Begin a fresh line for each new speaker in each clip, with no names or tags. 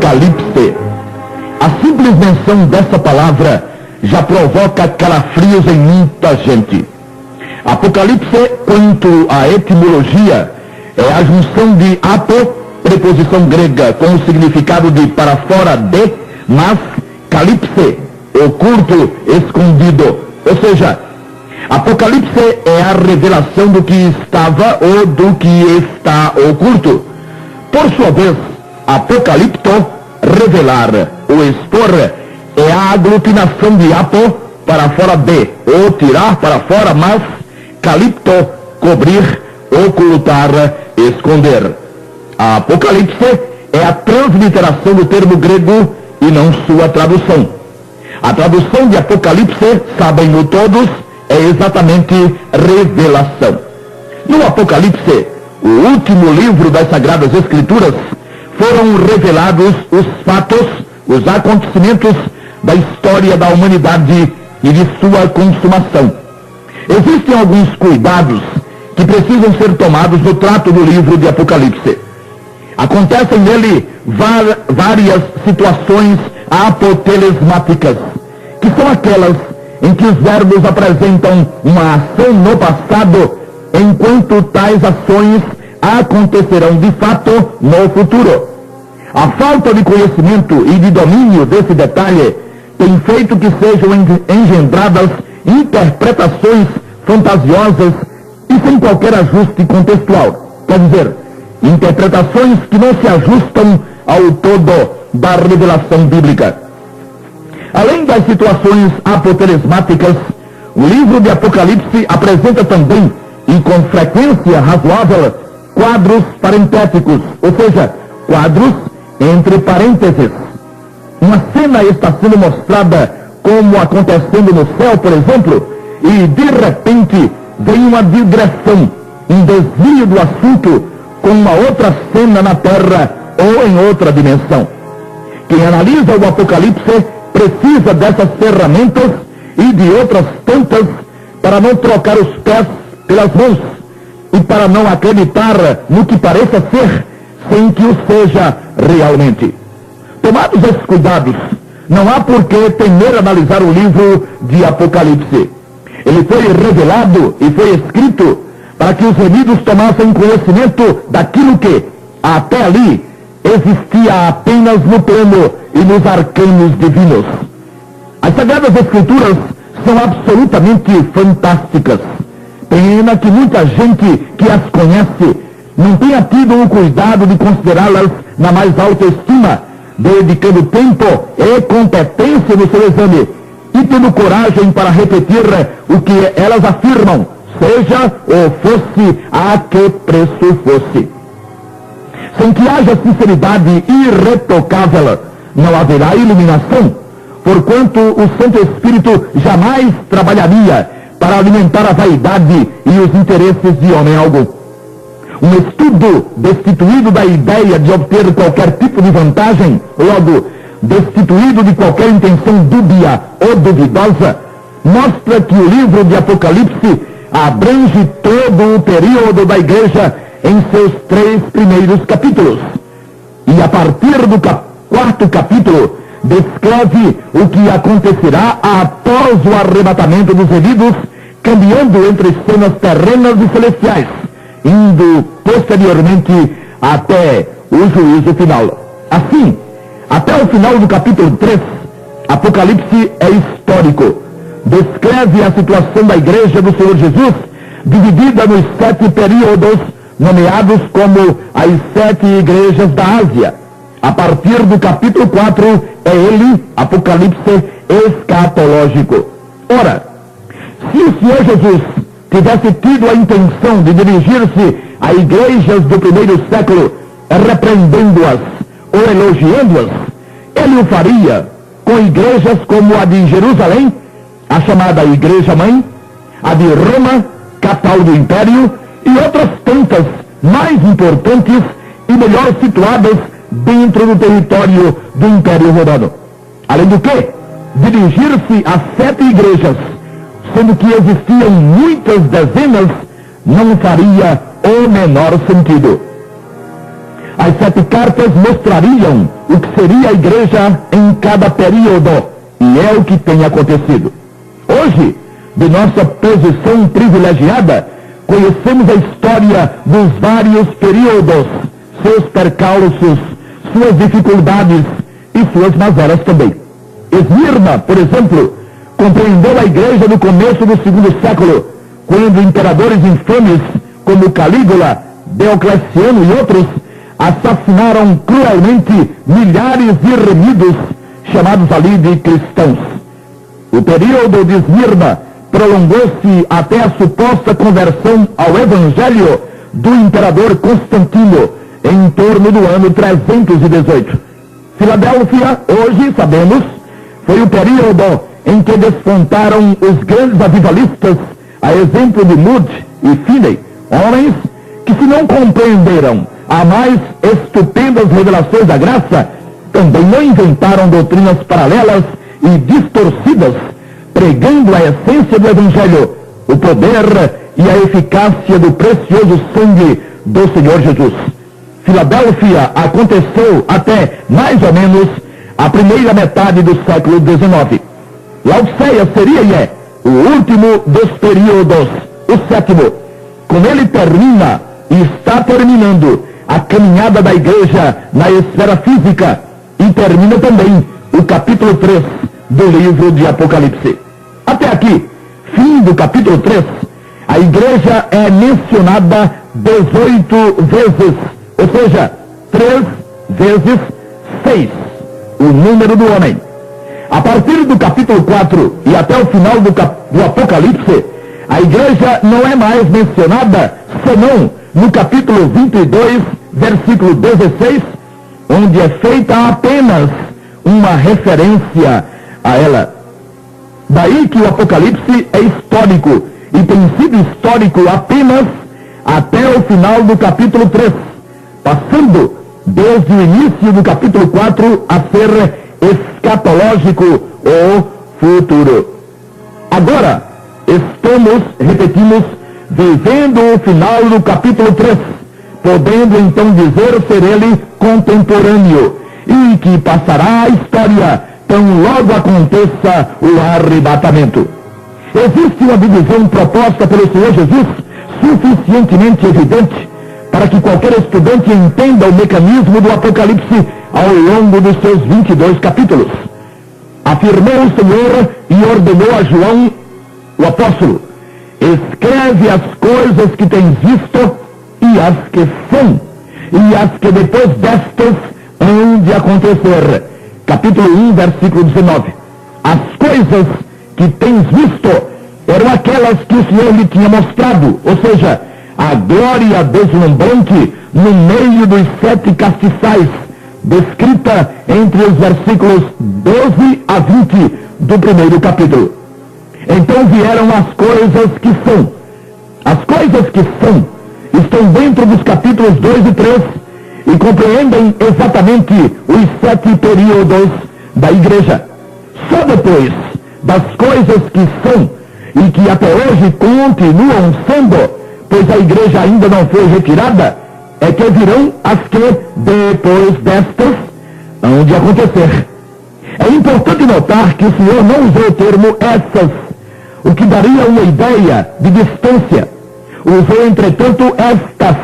Apocalipse. A simples menção dessa palavra já provoca calafrios em muita gente. Apocalipse, quanto à etimologia, é a junção de apo, preposição grega com o significado de para fora de, mas calipse, oculto, escondido. Ou seja, Apocalipse é a revelação do que estava ou do que está oculto. Por sua vez, apocalipto, revelar ou expor, é a aglutinação de apo, para fora de, ou tirar para fora, mas calipto, cobrir, ocultar, esconder. A Apocalipse é a transliteração do termo grego e não sua tradução. A tradução de Apocalipse, sabem-no todos, é exatamente revelação. No Apocalipse, o último livro das Sagradas Escrituras, foram revelados os fatos, os acontecimentos da história da humanidade e de sua consumação. Existem alguns cuidados que precisam ser tomados no trato do livro de Apocalipse. Acontecem nele várias situações apotelesmáticas, que são aquelas em que os verbos apresentam uma ação no passado, enquanto tais ações acontecerão de fato no futuro. A falta de conhecimento e de domínio desse detalhe tem feito que sejam engendradas interpretações fantasiosas e sem qualquer ajuste contextual. Quer dizer, interpretações que não se ajustam ao todo da revelação bíblica. Além das situações apotelesmáticas, o livro de Apocalipse apresenta também, e com frequência razoável, quadros parentéticos, ou seja, quadros entre parênteses. Uma cena está sendo mostrada como acontecendo no céu, por exemplo, e de repente vem uma digressão, um desvio do assunto com uma outra cena na terra ou em outra dimensão. Quem analisa o Apocalipse precisa dessas ferramentas e de outras tantas para não trocar os pés pelas mãos e para não acreditar no que pareça ser sem que o seja realmente. Tomados esses cuidados, não há por que temer analisar o livro de Apocalipse. Ele foi revelado e foi escrito para que os remidos tomassem conhecimento daquilo que, até ali, existia apenas no plano e nos arcanos divinos. As Sagradas Escrituras são absolutamente fantásticas. Pena que muita gente que as conhece não tenha tido o cuidado de considerá-las na mais alta estima, dedicando tempo e competência no seu exame e tendo coragem para repetir o que elas afirmam, seja ou fosse a que preço fosse. Sem que haja sinceridade irretocável, não haverá iluminação, porquanto o Santo Espírito jamais trabalharia para alimentar a vaidade e os interesses de homem algum. Um estudo destituído da ideia de obter qualquer tipo de vantagem, logo, destituído de qualquer intenção dúbia ou duvidosa, mostra que o livro de Apocalipse abrange todo o período da igreja em seus 3 primeiros capítulos. E a partir do 4º capítulo, descreve o que acontecerá após o arrebatamento dos remidos, cambiando entre cenas terrenas e celestiais, indo posteriormente até o juízo final. Assim, até o final do capítulo 3, Apocalipse é histórico. Descreve a situação da igreja do Senhor Jesus, dividida nos 7 períodos, nomeados como as 7 igrejas da Ásia. A partir do capítulo 4, é ele, Apocalipse escatológico. Ora, se o Senhor Jesus tivesse tido a intenção de dirigir-se a igrejas do primeiro século, repreendendo-as ou elogiando-as, ele o faria com igrejas como a de Jerusalém, a chamada Igreja Mãe, a de Roma, capital do Império, e outras tantas mais importantes e melhor situadas dentro do território do Império Romano. Além do que, dirigir-se a 7 igrejas, sendo que existiam muitas dezenas, não faria o menor sentido. As 7 cartas mostrariam o que seria a igreja em cada período, e é o que tem acontecido. Hoje, de nossa posição privilegiada, conhecemos a história dos vários períodos, seus percalços, suas dificuldades e suas mazelas também. Esmirna, por exemplo, compreendeu a igreja no começo do 2º século, quando imperadores infames como Calígula, Diocleciano e outros assassinaram cruelmente milhares de remidos, chamados ali de cristãos. O período de Esmirna prolongou-se até a suposta conversão ao evangelho do imperador Constantino, em torno do ano 318. Filadélfia, hoje sabemos, foi o período em que despontaram os grandes avivalistas, a exemplo de Moody e Finney, homens que, se não compreenderam as mais estupendas revelações da graça, também não inventaram doutrinas paralelas e distorcidas, pregando a essência do evangelho, o poder e a eficácia do precioso sangue do Senhor Jesus. Filadélfia aconteceu até, mais ou menos, a primeira metade do século XIX. Laodiceia seria e é o último dos períodos, o 7º. Com ele termina e está terminando a caminhada da igreja na esfera física, e termina também o capítulo 3 do livro de Apocalipse. Até aqui, fim do capítulo 3, a igreja é mencionada 18 vezes, ou seja, 3 vezes 6, o número do homem. A partir do capítulo 4 e até o final do Apocalipse, a igreja não é mais mencionada, senão no capítulo 22, versículo 16, onde é feita apenas uma referência a ela. Daí que o Apocalipse é histórico, e tem sido histórico apenas até o final do capítulo 3, passando desde o início do capítulo 4 a ser escatológico ou futuro. Agora, repetimos, vivendo o final do capítulo 3, podendo então dizer ser ele contemporâneo, e que passará a história tão logo aconteça o arrebatamento. Existe uma divisão proposta pelo Senhor Jesus suficientemente evidente para que qualquer estudante entenda o mecanismo do Apocalipse ao longo dos seus 22 capítulos. Afirmou o Senhor e ordenou a João, o apóstolo: escreve as coisas que tens visto e as que são, e as que depois destas hão de acontecer. Capítulo 1, versículo 19. As coisas que tens visto eram aquelas que o Senhor lhe tinha mostrado, ou seja, a glória deslumbrante no meio dos 7 castiçais, descrita entre os versículos 12 a 20 do 1º capítulo. Então vieram as coisas que são. As coisas que são estão dentro dos capítulos 2 e 3 e compreendem exatamente os 7 períodos da igreja. Só depois das coisas que são e que até hoje continuam sendo, pois a igreja ainda não foi retirada, é que virão as que depois destas hão de acontecer. É importante notar que o Senhor não usou o termo essas, o que daria uma ideia de distância. Usou, entretanto, estas,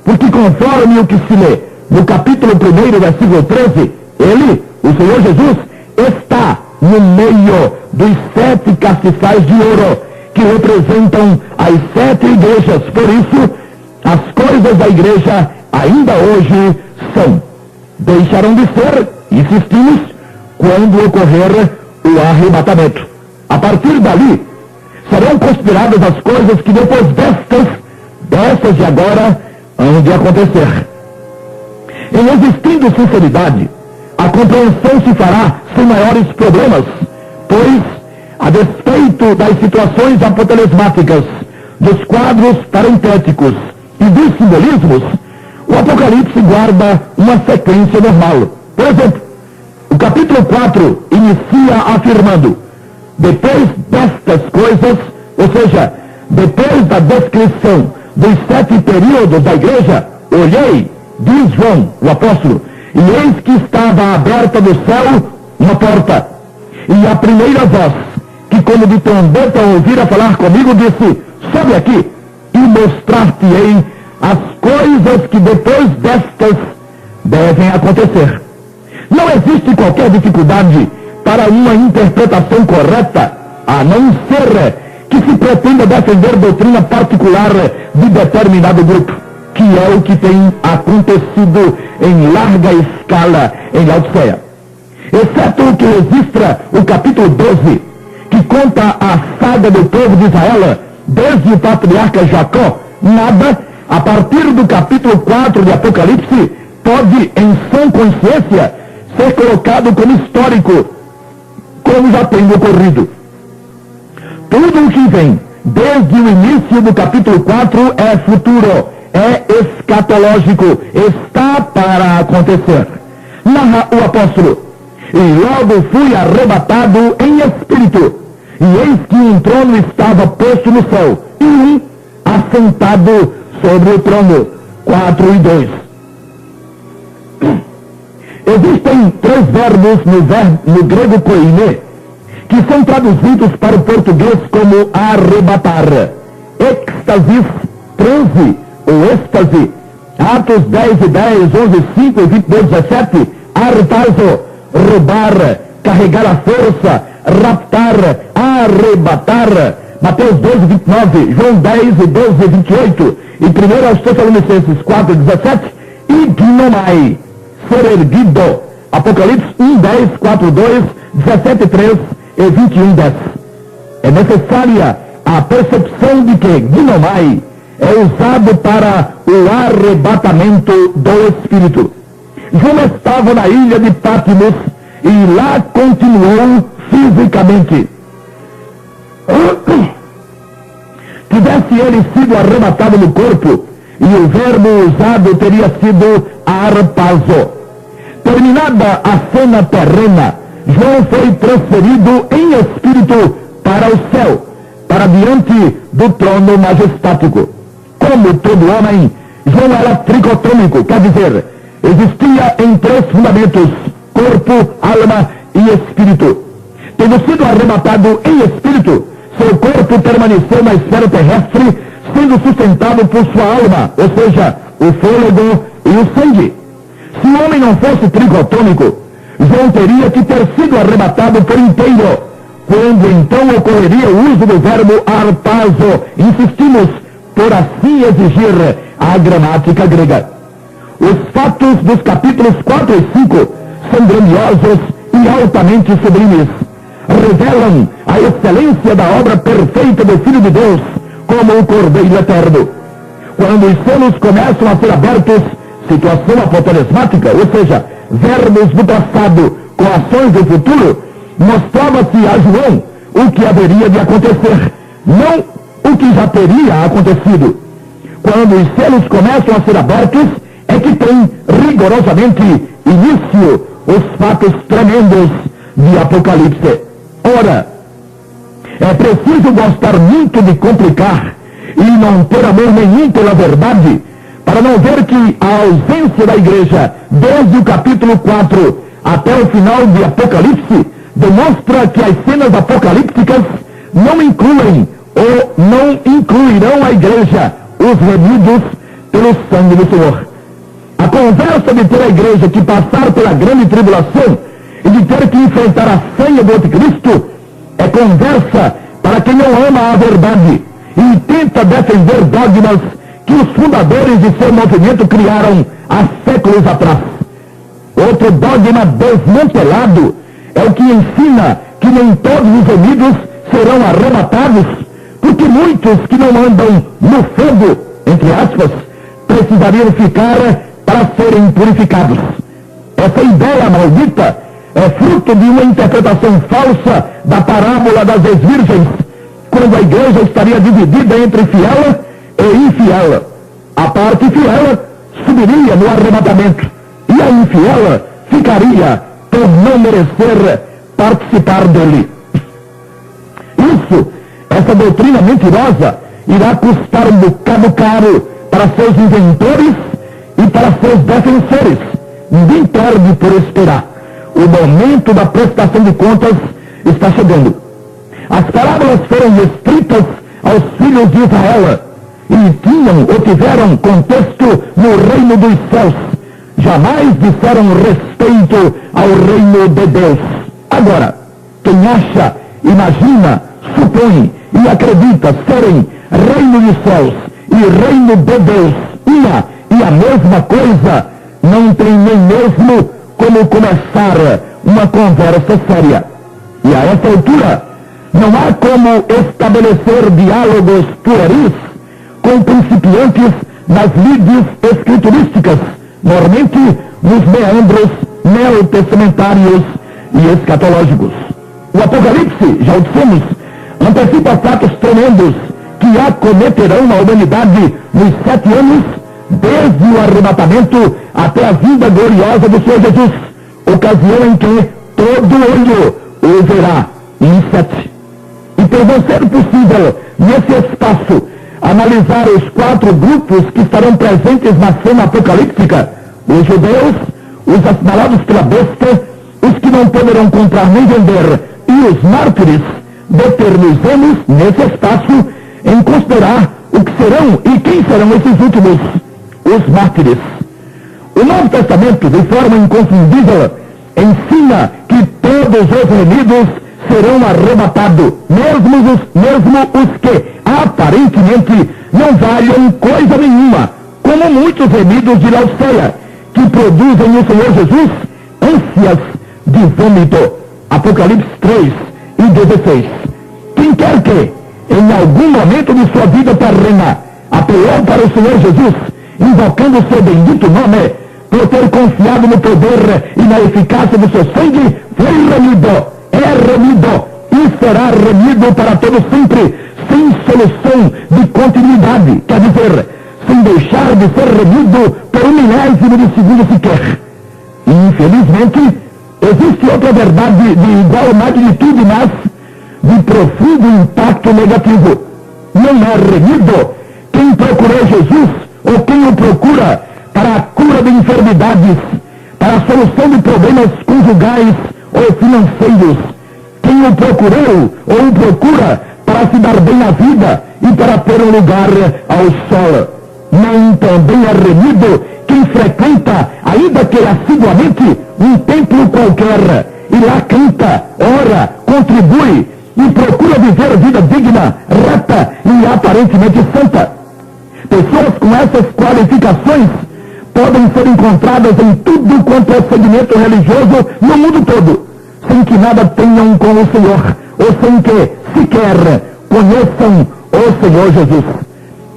porque conforme o que se lê no capítulo 1, versículo 13, ele, o Senhor Jesus, está no meio dos 7 castiçais de ouro, que representam as 7 igrejas. Por isso, as coisas da igreja ainda hoje são. Deixarão de ser, insistimos, quando ocorrer o arrebatamento. A partir dali, serão consideradas as coisas que depois dessas de agora, hão de acontecer. Em existindo sinceridade, a compreensão se fará sem maiores problemas, pois, a despeito das situações apotelesmáticas, dos quadros parentéticos e dos simbolismos, o Apocalipse guarda uma sequência normal. Por exemplo, o capítulo 4 inicia afirmando: depois destas coisas, ou seja, depois da descrição dos 7 períodos da igreja, olhei Diz João, o apóstolo, e eis que estava aberta do céu uma porta. E a primeira voz, que como de trombeta ouvira falar comigo, disse, sobe aqui e mostrar-te-ei as coisas que depois destas devem acontecer. Não existe qualquer dificuldade para uma interpretação correta, a não ser que se pretenda defender doutrina particular de determinado grupo, que é o que tem acontecido em larga escala em Laodiceia. Exceto o que registra o capítulo 12, que conta a saga do povo de Israel, desde o patriarca Jacó, nada, a partir do capítulo 4 de Apocalipse, pode, em sã consciência, ser colocado como histórico, como já tem ocorrido. Tudo o que vem, desde o início do capítulo 4, é futuro, é escatológico, está para acontecer. Narra o apóstolo. E logo fui arrebatado em espírito, e eis que um trono estava posto no céu, e um assentado sobre o trono. 4 e 2. Existem 3 verbos no grego koine, que são traduzidos para o português como arrebatar. Êxtasis, transe ou êxtase. Atos 10 e 10, 11, 5 e 22, 17. Artazo, roubar, carregar a força, raptar, arrebatar. Mateus 12, 29, João 10 e 12, 28. E 1 aos Tessalonicenses 4, 17. Ignomai, ser erguido. Apocalipse 1, 10, 4, 2, 17, 3 e 21, 10. É necessária a percepção de que gnomai é usado para o arrebatamento do Espírito. João estava na ilha de Patmos e lá continuou fisicamente. Tivesse ele sido arrebatado no corpo, e o verbo usado teria sido arpazo. Terminada a cena terrena, João foi transferido em espírito para o céu, para diante do trono majestático. Como todo homem, João era tricotômico, quer dizer, existia em 3 fundamentos, corpo, alma e espírito. Tendo sido arrebatado em espírito, seu corpo permaneceu na esfera terrestre, sendo sustentado por sua alma, ou seja, o fôlego e o sangue. Se o homem não fosse tricotômico, João teria que ter sido arrebatado por inteiro, quando então ocorreria o uso do verbo arpazo. Insistimos por assim exigir a gramática grega. Os fatos dos capítulos 4 e 5 são grandiosos e altamente sublimes. Revelam a excelência da obra perfeita do Filho de Deus como o Cordeiro Eterno. Quando os selos começam a ser abertos, situação apoteresmática, ou seja, verbos do passado com ações do futuro, mostrava-se a João o que haveria de acontecer, não o que já teria acontecido. Quando os selos começam a ser abertos, é que tem rigorosamente início os fatos tremendos de Apocalipse. Ora, é preciso gostar muito de complicar e não ter amor nenhum pela verdade, para não ver que a ausência da igreja, desde o capítulo 4 até o final de Apocalipse, demonstra que as cenas apocalípticas não incluem ou não incluirão a igreja, os remidos pelo sangue do Senhor. A conversa de ter a igreja que passar pela grande tribulação e de ter que enfrentar a ceia do anticristo é conversa para quem não ama a verdade e tenta defender dogmas que os fundadores de seu movimento criaram há séculos atrás. Outro dogma desmantelado é o que ensina que nem todos os remidos serão arrebatados, porque muitos que não andam no fogo, entre aspas, precisariam ficar para serem purificados. Essa ideia maldita é fruto de uma interpretação falsa da parábola das 10 virgens, quando a igreja estaria dividida entre fiel e infiel. A parte fiel subiria no arrebatamento e a infiel ficaria por não merecer participar dele. Isso, essa doutrina mentirosa, irá custar um bocado caro para seus inventores e para seus defensores. Ninguém perde por esperar. O momento da prestação de contas está chegando. As parábolas foram escritas aos filhos de Israel e tinham ou tiveram contexto no reino dos céus. Jamais disseram respeito ao reino de Deus. Agora, quem acha, imagina, supõe e acredita serem reino dos céus e reino de Deus uma e a mesma coisa, não tem nem mesmo como começar uma conversa séria. E a essa altura, não há como estabelecer diálogos pueris com principiantes nas lides escriturísticas, normalmente nos meandros neotestamentários e escatológicos. O Apocalipse, já o dissemos, antecipa fatos tremendos que acometerão a humanidade nos 7 anos, desde o arrebatamento até a vinda gloriosa do Senhor Jesus, ocasião em que todo olho o verá em 7. E por não ser possível, nesse espaço, analisar os 4 grupos que estarão presentes na cena apocalíptica, os judeus, os assinalados pela besta, os que não poderão comprar nem vender, e os mártires, determinemos nesse espaço em considerar o que serão e quem serão esses últimos, os mártires. O Novo Testamento, de forma inconfundível, ensina que todos os remidos serão arrebatados, mesmo os que aparentemente não valham coisa nenhuma, como muitos remidos de Laodiceia, que produzem no Senhor Jesus ânsias de vômito. Apocalipse 3 e 16. Quem quer que, em algum momento de sua vida terrena, apelou para o Senhor Jesus, invocando o seu bendito nome, por ter confiado no poder e na eficácia do seu sangue, foi remido, é remido e será remido para todo sempre, sem solução de continuidade, quer dizer, sem deixar de ser remido por 1/1000 de segundo sequer. Infelizmente, existe outra verdade de igual magnitude, mas de profundo impacto negativo. Não é remido quem procurou Jesus ou quem o procura para a cura de enfermidades, para a solução de problemas conjugais ou financeiros. Quem o procurou ou o procura para se dar bem na vida e para ter um lugar ao sol. Nem também é remido quem frequenta, ainda que assiduamente, um templo qualquer, e lá canta, ora, contribui e procura viver a vida digna, reta e aparentemente santa. Pessoas com essas qualificações podem ser encontradas em tudo quanto é segmento religioso no mundo todo, sem que nada tenham com o Senhor, ou sem que sequer conheçam o Senhor Jesus.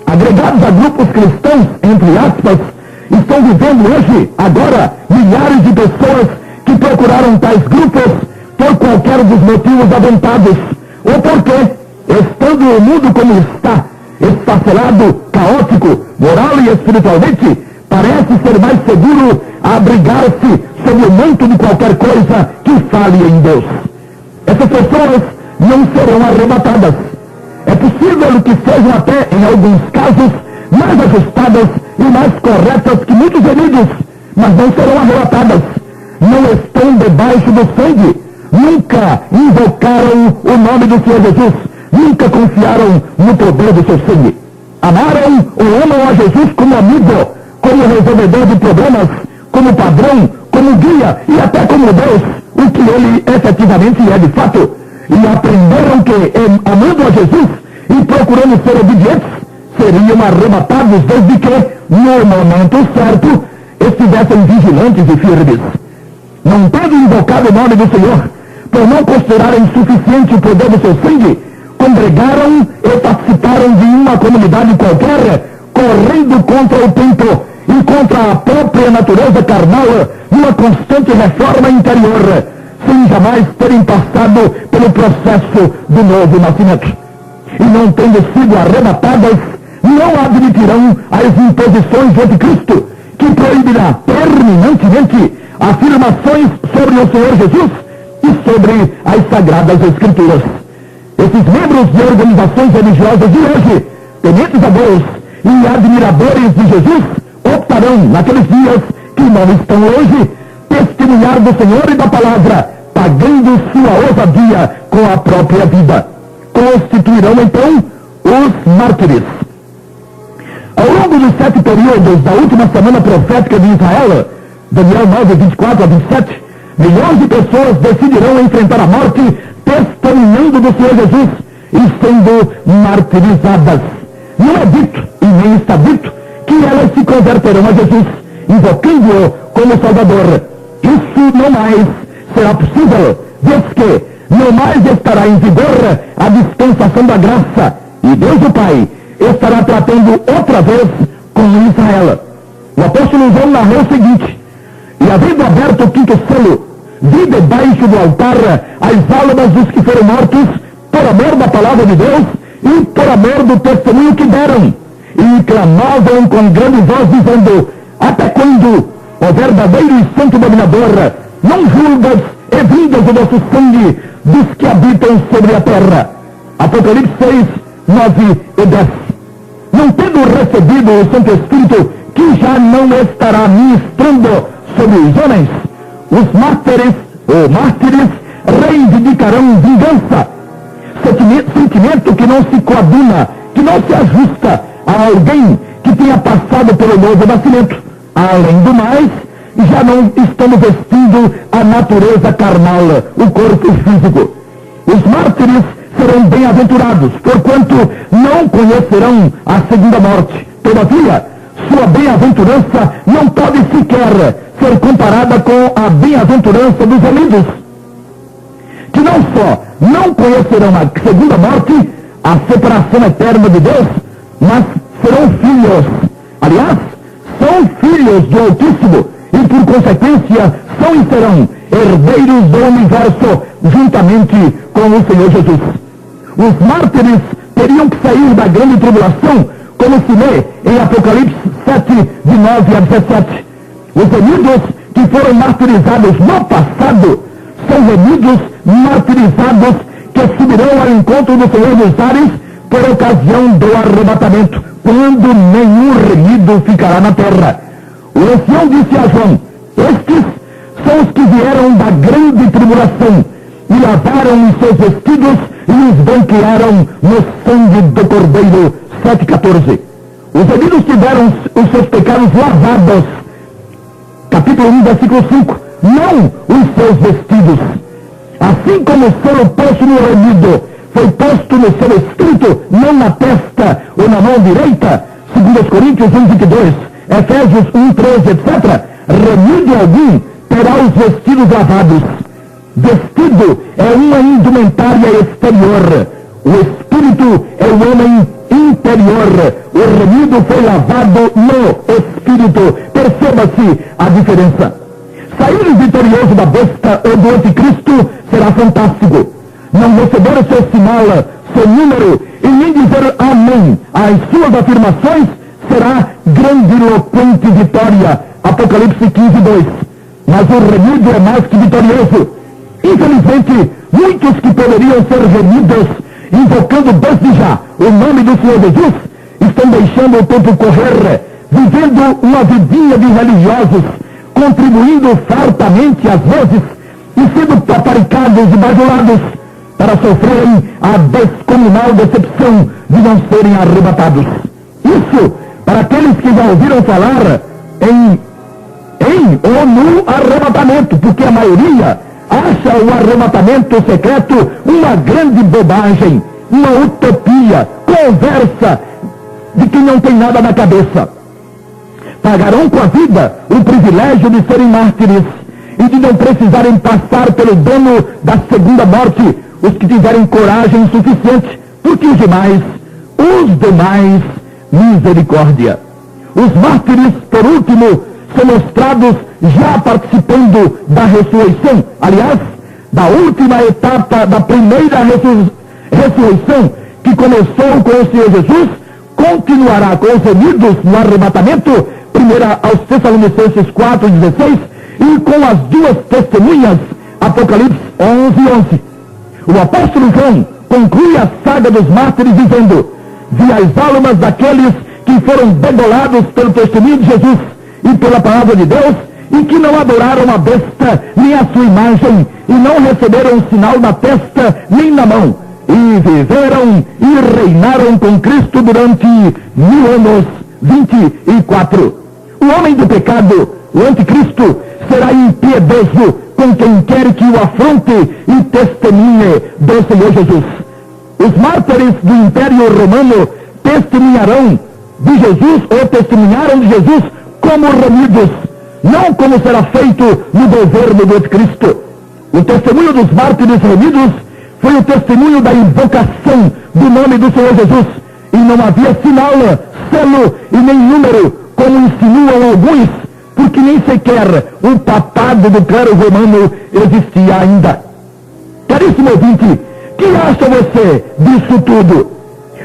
Agregados a grupos cristãos, entre aspas, estão vivendo hoje, agora, milhares de pessoas que procuraram tais grupos por qualquer dos motivos aventados, ou porque, estando o mundo como está, esfacelado, caótico, moral e espiritualmente, parece ser mais seguro abrigar-se sob o manto de qualquer coisa que fale em Deus. Essas pessoas não serão arrebatadas. É possível que sejam até, em alguns casos, mais ajustadas e mais corretas que muitos remidos, mas não serão arrebatadas. Não estão debaixo do sangue. Nunca invocaram o nome do Senhor Jesus. Nunca confiaram no poder do seu sangue. Amaram ou amam a Jesus como amigo, como resolvedor de problemas, como padrão, como guia e até como Deus, o que ele efetivamente é de fato. E aprenderam que, amando a Jesus e procurando ser obedientes, seriam arrebatados desde que, no momento certo, estivessem vigilantes e firmes. Não tendo invocado o nome do Senhor, por não considerarem suficiente o poder do seu sangue, congregaram e participaram de uma comunidade qualquer, correndo contra o tempo e contra a própria natureza carnal, numa constante reforma interior, sem jamais terem passado pelo processo do novo nascimento. E não tendo sido arrebatadas, não admitirão as imposições do anticristo, que proibirá terminantemente afirmações sobre o Senhor Jesus e sobre as Sagradas Escrituras. Esses membros de organizações religiosas de hoje, tementes a Deus e admiradores de Jesus, optarão precisarão, naqueles dias que não estão hoje, testemunhar do Senhor e da palavra, pagando sua ousadia com a própria vida. Constituirão, então, os mártires. Ao longo dos 7 períodos da última semana profética de Israel, Daniel 9, 24 a 27, milhões de pessoas decidirão enfrentar a morte, testemunhando do Senhor Jesus e sendo martirizadas. Não é dito, e nem está dito, que elas se converterão a Jesus, invocando-o como Salvador. Isso não mais será possível, desde que não mais estará em vigor a dispensação da graça, e Deus o Pai estará tratando outra vez com Israel. O apóstolo João narrou o seguinte: e havendo aberto o 5º selo, vi debaixo do altar as almas dos que foram mortos por amor da palavra de Deus e por amor do testemunho que deram, e clamavam com grande voz, dizendo: até quando, ó verdadeiro e santo dominador, não julgas e vingas o nosso sangue dos que habitam sobre a terra? Apocalipse 6, 9 e 10. Não tendo recebido o Santo Espírito, que já não estará ministrando sobre os homens, os mártires reivindicarão vingança, sentimento que não se coaduna, que não se ajusta a alguém que tenha passado pelo novo nascimento. Além do mais, já não estamos vestindo a natureza carnal, o corpo físico. Os mártires serão bem-aventurados, porquanto não conhecerão a segunda morte. Todavia, sua bem-aventurança não pode sequer ser comparada com a bem-aventurança dos remidos, que não só não conhecerão a segunda morte, a separação eterna de Deus, mas serão filhos. Aliás, são filhos do Altíssimo e, por consequência, são e serão herdeiros do universo juntamente com o Senhor Jesus. Os mártires teriam que sair da grande tribulação, como se lê em Apocalipse 7, de 9 a 17. Os remidos que foram martirizados no passado são remidos martirizados que subirão ao encontro do Senhor dos ares por ocasião do arrebatamento, quando nenhum remido ficará na terra. O ancião disse a João: estes são os que vieram da grande tribulação e lavaram os seus vestidos e os banquearam no sangue do Cordeiro. 7,14. Os remidos tiveram os seus pecados lavados. Capítulo 1, versículo 5. Não os seus vestidos. Assim como o selo posto no remido foi posto no seu espírito, não na testa ou na mão direita, 2 Coríntios 1, 22, Efésios 1, 13, etc., remido algum terá os vestidos lavados. Vestido é uma indumentária exterior. O espírito é o homem interior. O remido foi lavado no espírito. Perceba-se a diferença. Sair vitorioso da besta ou do anticristo será fantástico. Não receber o seu sinal, seu número, e nem dizer amém às suas afirmações será grandiloquente vitória. Apocalipse 15, 2. Mas o remido é mais que vitorioso. Infelizmente, muitos que poderiam ser remidos, invocando desde já o nome do Senhor Jesus, estão deixando o tempo correr, vivendo uma vidinha de religiosos, contribuindo fartamente às vezes e sendo paparicados e bajulados para sofrerem a descomunal decepção de não serem arrebatados. Isso para aqueles que já ouviram falar em ou no arrebatamento, porque a maioria acha o arrebatamento secreto uma grande bobagem, uma utopia, conversa de quem não tem nada na cabeça. Pagarão com a vida o privilégio de serem mártires e de não precisarem passar pelo dano da segunda morte os que tiverem coragem suficiente, porque os demais, misericórdia. Os mártires, por último, são mostrados já participando da ressurreição, aliás, da última etapa da primeira ressurreição, que começou com o Senhor Jesus, continuará com os remidos no arrebatamento, 1 aos Tessalonicenses 4:16, e com as duas testemunhas, Apocalipse 11:11. O apóstolo João conclui a saga dos mártires dizendo: vi as almas daqueles que foram degolados pelo testemunho de Jesus e pela palavra de Deus, e que não adoraram a besta, nem a sua imagem, e não receberam sinal na testa, nem na mão, e viveram e reinaram com Cristo durante 1000 anos, 24. O homem do pecado, o anticristo, será impiedoso com quem quer que o afronte e testemunhe do Senhor Jesus. Os mártires do Império Romano testemunharão de Jesus, ou testemunharam de Jesus como remidos, não como será feito no governo do anticristo. O testemunho dos mártires remidos foi o testemunho da invocação do nome do Senhor Jesus, e não havia sinal, selo e nem número, como insinuam alguns, porque nem sequer o papado do clero romano existia ainda. Caríssimo ouvinte, que acha você disso tudo?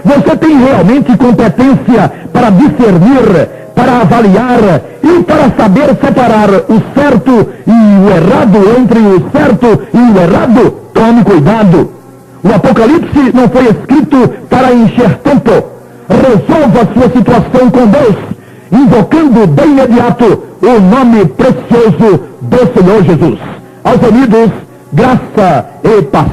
Você tem realmente competência para discernir, para avaliar e para saber separar o certo e o errado, entre o certo e o errado? Tome cuidado. O Apocalipse não foi escrito para encher tempo. Resolva sua situação com Deus, invocando de imediato o nome precioso do Senhor Jesus. Aos amigos, graça e paz.